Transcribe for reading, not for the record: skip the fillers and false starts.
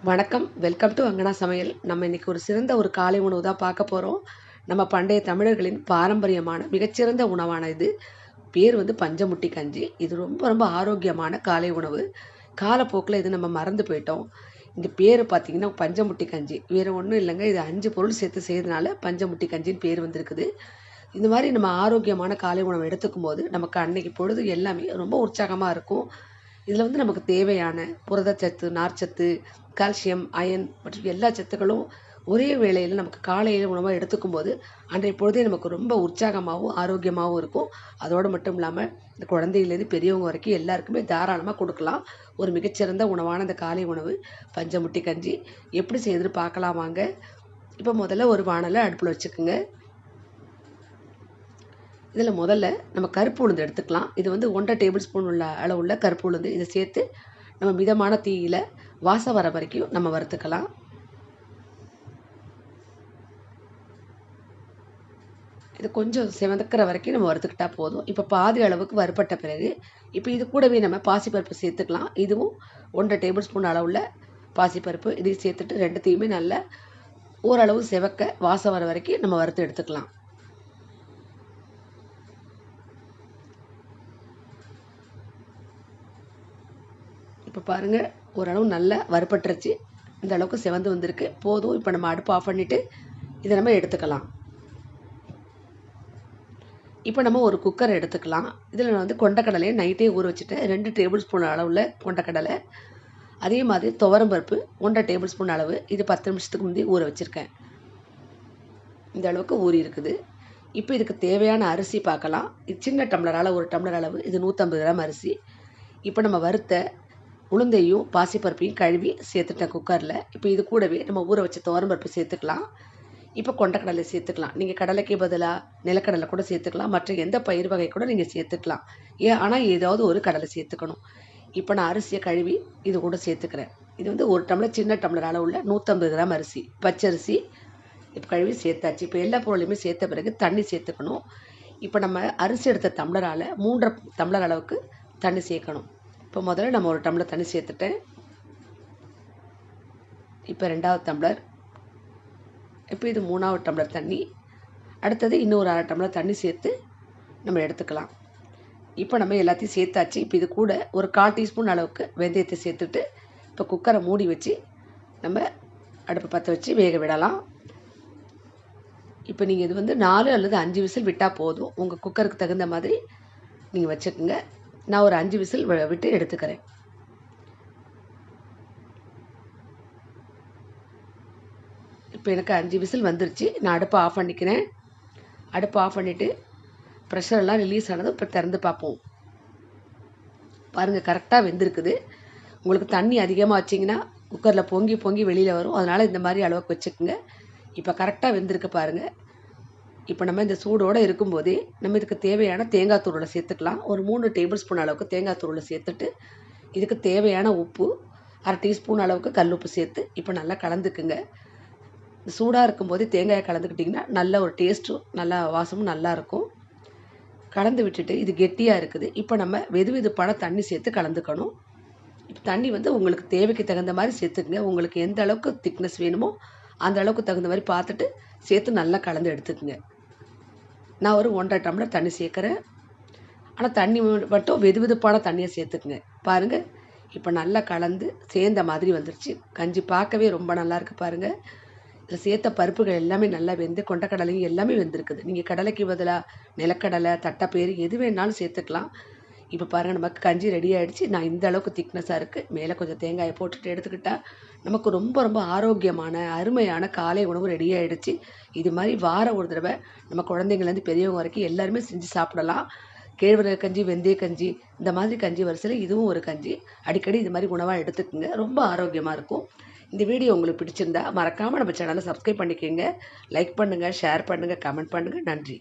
வணக்கம். Welcome to அங்கனா சமையல். நம்ம இன்னைக்கு ஒரு சிறந்த ஒரு காலை உணவு தான் பார்க்க போறோம். நம்ம பண்டைய தமிழர்களின் பாரம்பரியமான மிகச்சிறந்த உணவான இது. பேர் வந்து பஞ்சமுட்டி கஞ்சி. இது ரொம்ப ரொம்ப ஆரோக்கியமான காலை உணவு. காலப்போக்குல இது நம்ம மறந்து போயிட்டோம். இந்த பேரு பார்த்தீங்கன்னா, பஞ்சமுட்டி கஞ்சி. வேற ஒண்ணும் இல்லங்க. இது 5 பொருள் சேர்த்து செய்றதுனால பஞ்சமுட்டி கஞ்சின்னு பேர் வந்திருக்குது. இந்த மாரி நம்ம ஆரோக்கியமான காலை உணவு எடுத்துக்கும்போது, நமக்கு அன்னைக்கு பொழுது எல்லாமே ரொம்ப உற்சாகமா இருக்கும். இதில வந்து நமக்கு தேவையான புரதச்சத்து, நார்ச்சத்து, கால்சியம், அயன் மற்றும் எல்லா சத்துக்களும் ஒரே வேளையில நமக்கு காலையில உணவா எடுத்துக்கும்போது, அன்றைய பொழுதே நமக்கு ரொம்ப உற்சாகமாவும், ஆரோக்கியமாவும் இருக்கும். அதோடு மட்டும் இல்லாம, இந்த குழந்தையிலேருந்து பெரியவங்க வரைக்கும் எல்லாருக்குமே தாராளமா குடுக்கலாம். ஒரு மிகச்சிறந்த உணவான இந்த காலை உணவு பஞ்சமுட்டி கஞ்சி. எப்படி செய்யுதுன்னு பார்க்கலாம் வாங்க. இப்போ முதல்ல ஒரு வாணல அடுப்புல வச்சுக்கங்க. இதில முதல்ல நம்ம கருப்பு உளுந்து எடுத்துக்கலாம். இது வந்து 1 1/2 டேபிள் ஸ்பூன் உள்ள அளவுள்ள கருப்பு உளுந்து. இத சேர்த்து நம்ம மிதமான தீயில வாசம் வர வரைக்கும் நம்ம வறுத்துக்கலாம். இது கொஞ்சம் செவந்துக்கிற வரைக்கும் நம்ம வறுத்துக்கிட்டா போதும். இப்போ பாதி அளவுக்கு வறுபட்ட பிறகு, இப்போ இது கூடவே நம்ம பாசிப்பருப்பு சேர்த்துக்கலாம். இதுவும் 1 1/2 டேபிள் ஸ்பூன் அளவுள்ள பாசிப்பருப்பு. இதையும் சேர்த்துட்டு 2த்தையுமே நல்லா ஓரளவு செவக்க வாசம் வர வரைக்கும் நம்ம வறுத்து எடுத்துக்கலாம். இப்போ பாருங்க, ஓரளவு நல்லா வறுபட்டுருச்சு. இந்த அளவுக்கு செவந்து வந்திருக்கு. போதும். இப்போ நம்ம அடுப்பு ஆஃப் பண்ணிட்டு, இதை நம்ம எடுத்துக்கலாம். இப்போ நம்ம ஒரு குக்கர் எடுத்துக்கலாம். இதில் நான் வந்து கொண்டக்கடலையை நைட்டே ஊற வச்சுட்டேன். 2 டேபிள் ஸ்பூன் அளவுள்ள கொண்டக்கடலை. அதே மாதிரி துவரம்பருப்பு 1 1/2 டேபிள் ஸ்பூன் அளவு. இது 10 நிமிஷத்துக்கு முந்தைய ஊற வச்சுருக்கேன். இந்த அளவுக்கு ஊறி இருக்குது. இப்போ இதுக்கு தேவையான அரிசி பார்க்கலாம். இது சின்ன டம்ளரால் 1 டம்ளர் அளவு. இது 150 கிராம் அரிசி. இப்போ நம்ம வறுத்த உளுந்தையும் பாசிப்பருப்பையும் கழுவி சேர்த்துட்டேன் குக்கரில். இப்போ இது கூடவே நம்ம ஊற வச்ச துவரம்பருப்பு சேர்த்துக்கலாம். இப்போ கொண்டக்கடலை சேர்த்துக்கலாம். நீங்கள் கடலைக்கு பதிலாக நிலக்கடலை கூட சேர்த்துக்கலாம். மற்ற எந்த பயிர் வகை கூட நீங்கள் சேர்த்துக்கலாம். ஆனால் ஏதாவது ஒரு கடலை சேர்த்துக்கணும். இப்போ நான் அரிசியை கழுவி இது கூட சேர்த்துக்கிறேன். இது வந்து 1 டம்ளர் சின்ன டம்ளர் அளவுள்ள 150 கிராம் அரிசி, பச்சரிசி. இப்போ கழுவி சேர்த்தாச்சு. இப்போ எல்லா பொருளையுமே சேர்த்த பிறகு தண்ணி சேர்த்துக்கணும். இப்போ நம்ம அரிசி எடுத்த டம்ளரால் 3 1/2 டம்ளர் அளவுக்கு தண்ணி சேர்க்கணும். இப்போ முதல்ல நம்ம 1 டம்ளர் தண்ணி சேர்த்துட்டேன். இப்போ 2வது டம்ளர். இப்போ இது 3வது டம்ளர் தண்ணி. அடுத்தது இன்னொரு 1/2 டம்ளர் தண்ணி சேர்த்து நம்ம எடுத்துக்கலாம். இப்போ நம்ம எல்லாத்தையும் சேர்த்தாச்சு. இப்போ இது கூட ஒரு 1/4 டீஸ்பூன் அளவுக்கு வெந்தயத்தை சேர்த்துட்டு, இப்போ குக்கரை மூடி வச்சு நம்ம அடுப்பை பற்ற வச்சு வேக விடலாம். இப்போ நீங்கள் இது வந்து 4 அல்லது 5 விசில் விட்டால் போதும். உங்கள் குக்கருக்கு தகுந்த மாதிரி நீங்கள் வச்சுக்கோங்க. நான் ஒரு 5 விசில் விட்டு எடுத்துக்கிறேன். இப்போ எனக்கு 5 விசில் வந்துருச்சு. நான் அடுப்பை ஆஃப் பண்ணிக்கிறேன். அடுப்பை ஆஃப் பண்ணிவிட்டு ப்ரெஷரெல்லாம் ரிலீஸ் ஆனதும் இப்போ திறந்து பார்ப்போம். பாருங்கள், கரெக்டாக வெந்திருக்குது. உங்களுக்கு தண்ணி அதிகமாக வச்சிங்கன்னா குக்கரில் பொங்கி பொங்கி வெளியில் வரும். அதனால் இந்த மாதிரி அளவுக்கு வச்சுக்கோங்க. இப்போ கரெக்டாக வெந்திருக்கு பாருங்கள். இப்போ நம்ம இந்த சூடோடு இருக்கும்போதே நம்ம இதுக்கு தேவையான தேங்காய் துருவலை சேர்த்துக்கலாம். ஒரு 3 டேபிள் ஸ்பூன் அளவுக்கு தேங்காய் துருவலை சேர்த்துட்டு, இதுக்கு தேவையான உப்பு 1/2 டீஸ்பூன் அளவுக்கு கல் உப்பு சேர்த்து இப்போ நல்லா கலந்துக்குங்க. சூடாக இருக்கும்போதே தேங்காயை கலந்துக்கிட்டிங்கன்னா நல்ல ஒரு டேஸ்ட்டும் நல்லா வாசமும் நல்லாயிருக்கும். கலந்து விட்டுட்டு இது கெட்டியாக இருக்குது. இப்போ நம்ம வெதுவெதுப்பான தண்ணி சேர்த்து கலந்துக்கணும். இப்போ தண்ணி வந்து உங்களுக்கு தேவைக்கு தகுந்த மாதிரி சேர்த்துக்குங்க. உங்களுக்கு எந்த அளவுக்கு திக்னஸ் வேணுமோ அந்த அளவுக்கு தகுந்த மாதிரி பார்த்துட்டு சேர்த்து நல்லா கலந்து எடுத்துக்குங்க. நான் ஒரு 1 1/2 டம்ளர் தண்ணி சேர்க்குறேன். ஆனால் தண்ணி மட்டும் வெதுவெதுப்பான தண்ணியை சேர்த்துக்குங்க. பாருங்கள், இப்போ நல்லா கலந்து சேர்ந்த மாதிரி வந்துருச்சு. கஞ்சி பார்க்கவே ரொம்ப நல்லாயிருக்கு பாருங்கள். இதில் சேர்த்த பருப்புகள் எல்லாமே நல்லா வெந்து கொண்டக்கடலையும் எல்லாமே வெந்திருக்குது. நீங்கள் கடலைக்கு பதிலாக நிலக்கடலை, தட்டைப்பயிறு எது வேணாலும் சேர்த்துக்கலாம். இப்போ பாருங்கள், நமக்கு கஞ்சி ரெடி ஆகிடுச்சு. நான் இந்த அளவுக்கு திக்னஸாக இருக்குது. மேலே கொஞ்சம் தேங்காயை போட்டுட்டு எடுத்துக்கிட்டால் நமக்கு ரொம்ப ரொம்ப ஆரோக்கியமான அருமையான காலை உணவு ரெடி ஆகிடுச்சு. இது மாதிரி வாரம் ஒரு தடவை நம்ம குழந்தைங்கள்லேருந்து பெரியவங்க வரைக்கும் எல்லாருமே செஞ்சு சாப்பிடலாம். கேழ்வரகு கஞ்சி, வெந்தய கஞ்சி, இந்த மாதிரி கஞ்சி வரிசையில் இதுவும் ஒரு கஞ்சி. அடிக்கடி இது மாதிரி உணவாக எடுத்துக்கோங்க. ரொம்ப ஆரோக்கியமாக இருக்கும். இந்த வீடியோ உங்களுக்கு பிடிச்சிருந்தா மறக்காமல் நம்ம சேனலை சப்ஸ்கிரைப் பண்ணிக்கோங்க. லைக் பண்ணுங்கள், ஷேர் பண்ணுங்கள், கமெண்ட் பண்ணுங்கள். நன்றி.